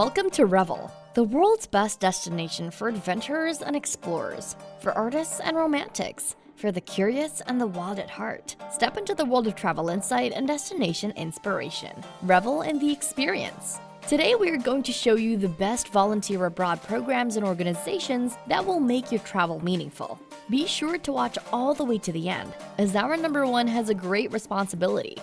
Welcome to Revel, the world's best destination for adventurers and explorers, for artists and romantics, for the curious and the wild at heart. Step into the world of travel insight and destination inspiration. Revel in the experience. Today we are going to show you the best volunteer abroad programs and organizations that will make your travel meaningful. Be sure to watch all the way to the end, as our number 1 has a great responsibility.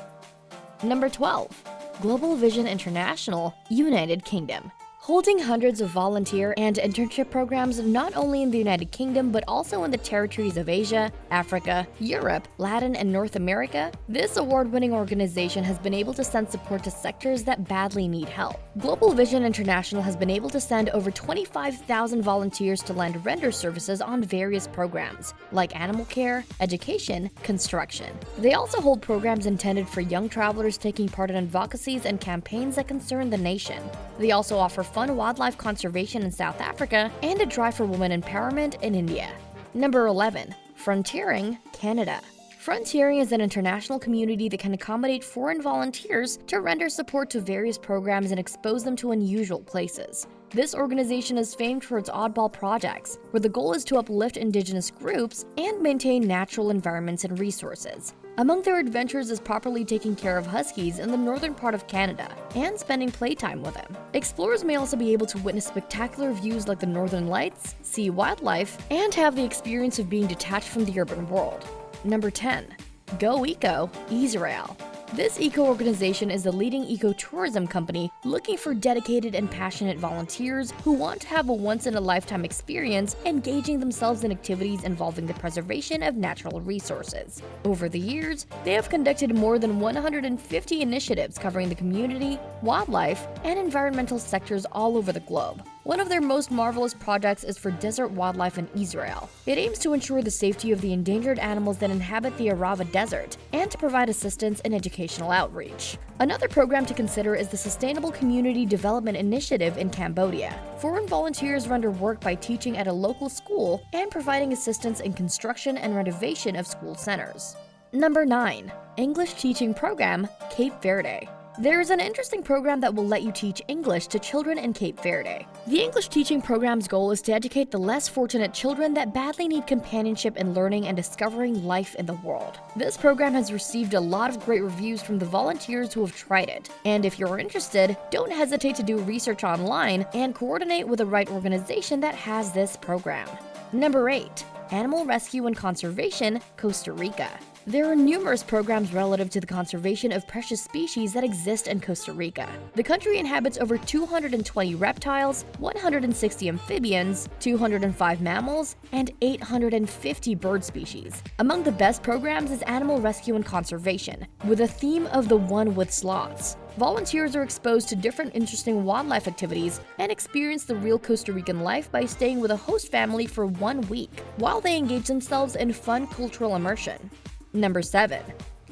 Number 12. Global Vision International, United Kingdom. Holding hundreds of volunteer and internship programs not only in the United Kingdom but also in the territories of Asia, Africa, Europe, Latin, and North America, this award-winning organization has been able to send support to sectors that badly need help. Global Vision International has been able to send over 25,000 volunteers to lend render services on various programs, like animal care, education, construction. They also hold programs intended for young travelers taking part in advocacies and campaigns that concern the nation. They also offer fun wildlife conservation in South Africa and a drive for women empowerment in India. Number 11. Fronteering, Canada. Fronteering is an international community that can accommodate foreign volunteers to render support to various programs and expose them to unusual places. This organization is famed for its oddball projects, where the goal is to uplift indigenous groups and maintain natural environments and resources. Among their adventures is properly taking care of huskies in the northern part of Canada and spending playtime with them. Explorers may also be able to witness spectacular views like the northern lights, see wildlife, and have the experience of being detached from the urban world. Number 10. GoEco, Israel. This eco-organization is a leading eco-tourism company looking for dedicated and passionate volunteers who want to have a once-in-a-lifetime experience engaging themselves in activities involving the preservation of natural resources. Over the years, they have conducted more than 150 initiatives covering the community, wildlife, and environmental sectors all over the globe. One of their most marvelous projects is for desert wildlife in Israel. It aims to ensure the safety of the endangered animals that inhabit the Arava Desert and to provide assistance in educational outreach. Another program to consider is the Sustainable Community Development Initiative in Cambodia. Foreign volunteers render work by teaching at a local school and providing assistance in construction and renovation of school centers. Number 9. English Teaching Program, Cape Verde. There is an interesting program that will let you teach English to children in Cape Verde. The English teaching program's goal is to educate the less fortunate children that badly need companionship in learning and discovering life in the world. This program has received a lot of great reviews from the volunteers who have tried it. And if you're interested, don't hesitate to do research online and coordinate with the right organization that has this program. Number 8. Animal Rescue and Conservation, Costa Rica. There are numerous programs relative to the conservation of precious species that exist in Costa Rica. The country inhabits over 220 reptiles, 160 amphibians, 205 mammals, and 850 bird species. Among the best programs is Animal Rescue and Conservation, with a theme of the one with sloths. Volunteers are exposed to different interesting wildlife activities and experience the real Costa Rican life by staying with a host family for 1 week, while they engage themselves in fun cultural immersion. Number 7.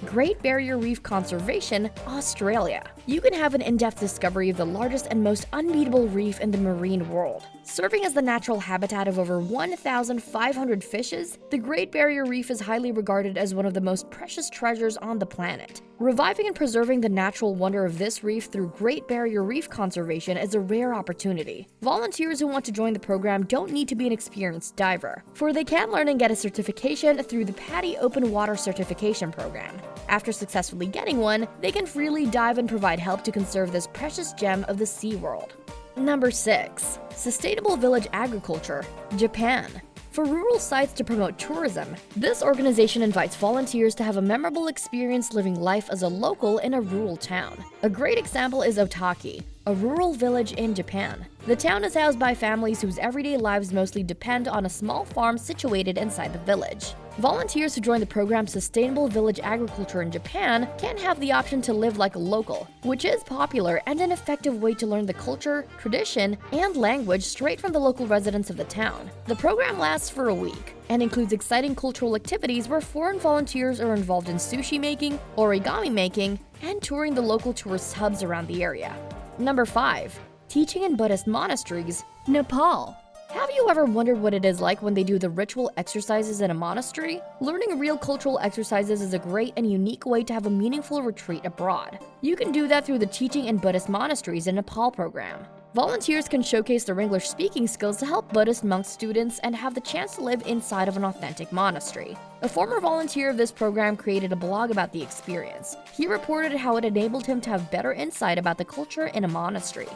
Great Barrier Reef Conservation, Australia. You can have an in-depth discovery of the largest and most unbeatable reef in the marine world. Serving as the natural habitat of over 1,500 fishes, the Great Barrier Reef is highly regarded as one of the most precious treasures on the planet. Reviving and preserving the natural wonder of this reef through Great Barrier Reef conservation is a rare opportunity. Volunteers who want to join the program don't need to be an experienced diver, for they can learn and get a certification through the PADI Open Water Certification Program. After successfully getting one, they can freely dive and provide help to conserve this precious gem of the sea world. Number 6. Sustainable Village Agriculture, Japan. For rural sites to promote tourism, this organization invites volunteers to have a memorable experience living life as a local in a rural town. A great example is Otaki, a rural village in Japan. The town is housed by families whose everyday lives mostly depend on a small farm situated inside the village. Volunteers who join the program Sustainable Village Agriculture in Japan can have the option to live like a local, which is popular and an effective way to learn the culture, tradition, and language straight from the local residents of the town. The program lasts for a week and includes exciting cultural activities where foreign volunteers are involved in sushi making, origami making, and touring the local tourist hubs around the area. Number 5. Teaching in Buddhist Monasteries, Nepal. Have you ever wondered what it is like when they do the ritual exercises in a monastery? Learning real cultural exercises is a great and unique way to have a meaningful retreat abroad. You can do that through the Teaching in Buddhist Monasteries in Nepal program. Volunteers can showcase their English speaking skills to help Buddhist monk students and have the chance to live inside of an authentic monastery. A former volunteer of this program created a blog about the experience. He reported how it enabled him to have better insight about the culture in a monastery.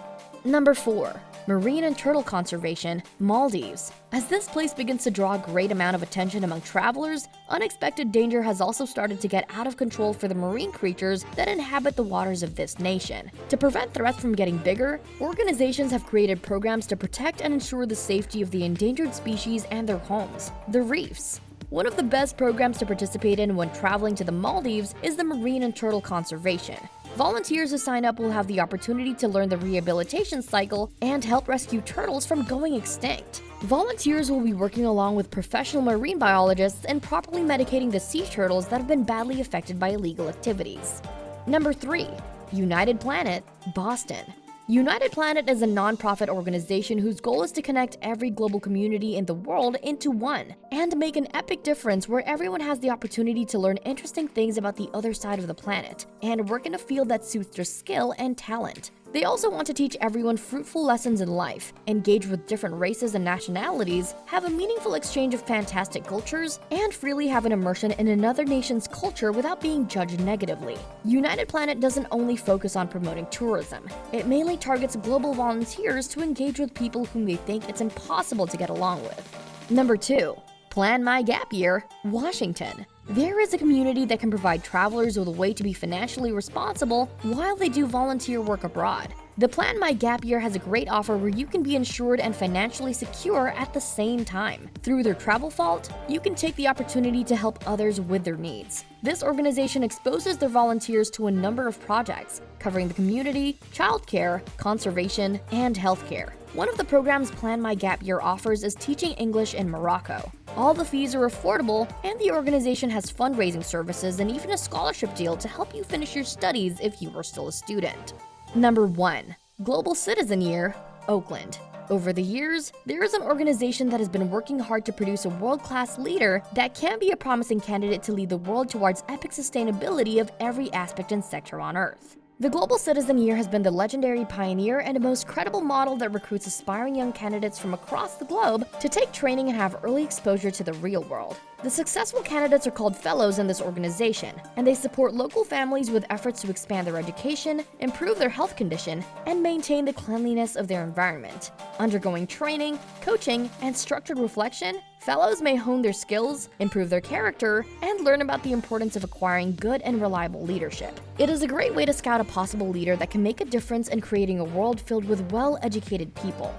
Number 4. Marine and turtle conservation, Maldives. As this place begins to draw a great amount of attention among travelers, unexpected danger has also started to get out of control for the marine creatures that inhabit the waters of this nation. To prevent threats from getting bigger, organizations have created programs to protect and ensure the safety of the endangered species and their homes, the reefs. One of the best programs to participate in when traveling to the Maldives is the Marine and Turtle Conservation. Volunteers who sign up will have the opportunity to learn the rehabilitation cycle and help rescue turtles from going extinct. Volunteers will be working along with professional marine biologists and properly medicating the sea turtles that have been badly affected by illegal activities. Number 3. United Planet, Boston. United Planet is a non-profit organization whose goal is to connect every global community in the world into one and make an epic difference where everyone has the opportunity to learn interesting things about the other side of the planet and work in a field that suits their skill and talent. They also want to teach everyone fruitful lessons in life, engage with different races and nationalities, have a meaningful exchange of fantastic cultures, and freely have an immersion in another nation's culture without being judged negatively. United Planet doesn't only focus on promoting tourism. It mainly targets global volunteers to engage with people whom they think it's impossible to get along with. Number 2. Plan My Gap Year, Washington. There is a community that can provide travelers with a way to be financially responsible while they do volunteer work abroad. The Plan My Gap Year has a great offer where you can be insured and financially secure at the same time. Through their travel vault, you can take the opportunity to help others with their needs. This organization exposes their volunteers to a number of projects covering the community, childcare, conservation, and healthcare. One of the programs Plan My Gap Year offers is teaching English in Morocco. All the fees are affordable, and the organization has fundraising services and even a scholarship deal to help you finish your studies if you are still a student. Number 1. Global Citizen Year, Oakland. Over the years, there is an organization that has been working hard to produce a world-class leader that can be a promising candidate to lead the world towards epic sustainability of every aspect and sector on Earth. The Global Citizen Year has been the legendary pioneer and most credible model that recruits aspiring young candidates from across the globe to take training and have early exposure to the real world. The successful candidates are called fellows in this organization, and they support local families with efforts to expand their education, improve their health condition, and maintain the cleanliness of their environment. Undergoing training, coaching, and structured reflection, fellows may hone their skills, improve their character, and learn about the importance of acquiring good and reliable leadership. It is a great way to scout a possible leader that can make a difference in creating a world filled with well-educated people.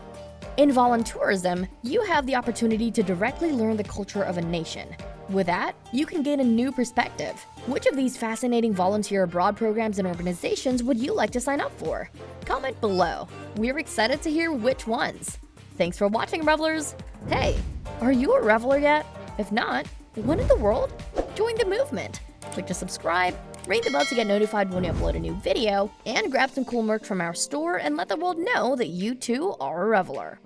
In voluntourism, you have the opportunity to directly learn the culture of a nation. With that, you can gain a new perspective. Which of these fascinating volunteer abroad programs and organizations would you like to sign up for? Comment below. We're excited to hear which ones. Thanks for watching, Revelers! Hey, are you a Reveler yet? If not, what in the world? Join the movement! Click to subscribe, ring the bell to get notified when we upload a new video, and grab some cool merch from our store and let the world know that you too are a Reveler.